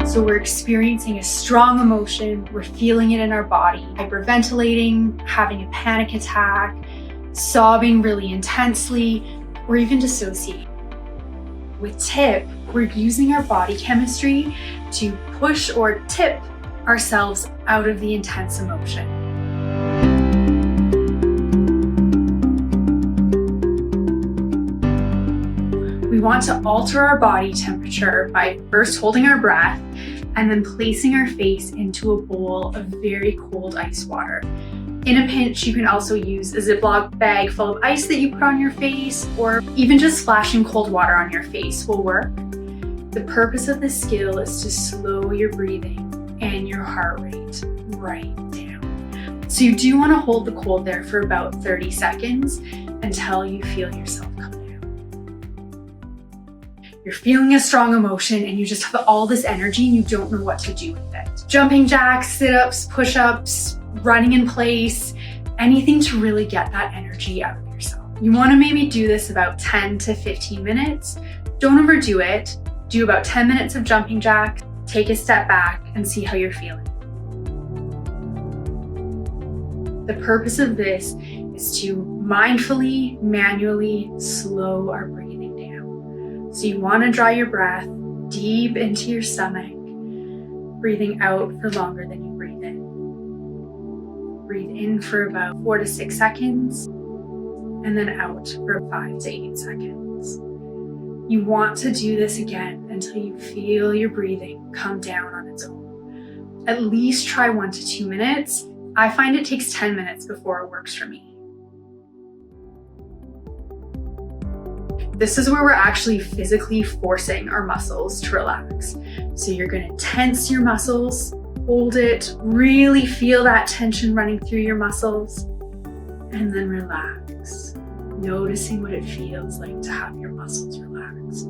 So we're experiencing a strong emotion, we're feeling it in our body, hyperventilating, having a panic attack, sobbing really intensely, or even dissociating. With Tipp, we're using our body chemistry to push or tip ourselves out of the intense emotion. We want to alter our body temperature by first holding our breath and then placing our face into a bowl of very cold ice water. In a pinch, you can also use a Ziploc bag full of ice that you put on your face, or even just splashing cold water on your face will work. The purpose of this skill is to slow your breathing and your heart rate right down. So you do want to hold the cold there for about 30 seconds until you feel yourself come down. You're feeling a strong emotion and you just have all this energy and you don't know what to do with it. Jumping jacks, sit-ups, push-ups, running in place, anything to really get that energy out of yourself. You want to maybe do this about 10 to 15 minutes. Don't overdo it. Do about 10 minutes of jumping jacks, take a step back and see how you're feeling. The purpose of this is to mindfully, manually slow our breathing down. So you want to draw your breath deep into your stomach, breathing out for longer than you breathe in. Breathe in for about 4 to 6 seconds, and then out for 5 to 8 seconds. You want to do this again until you feel your breathing come down on its own. At least try 1 to 2 minutes. I find it takes 10 minutes before it works for me. This is where we're actually physically forcing our muscles to relax. So you're going to tense your muscles, hold it, really feel that tension running through your muscles, and then relax, noticing what it feels like to have your muscles relax.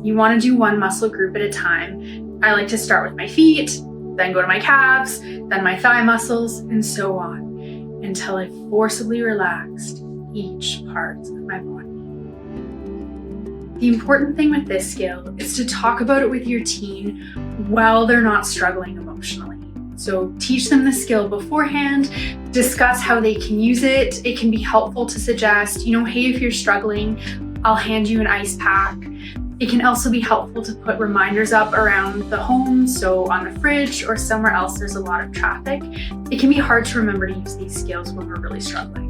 You want to do one muscle group at a time. I like to start with my feet, then go to my calves, then my thigh muscles, and so on, until I've forcibly relaxed each part of my body. The important thing with this skill is to talk about it with your teen while they're not struggling emotionally. So teach them the skill beforehand, discuss how they can use it. It can be helpful to suggest, hey, if you're struggling, I'll hand you an ice pack. It can also be helpful to put reminders up around the home, so on the fridge or somewhere else there's a lot of traffic. It can be hard to remember to use these skills when we're really struggling.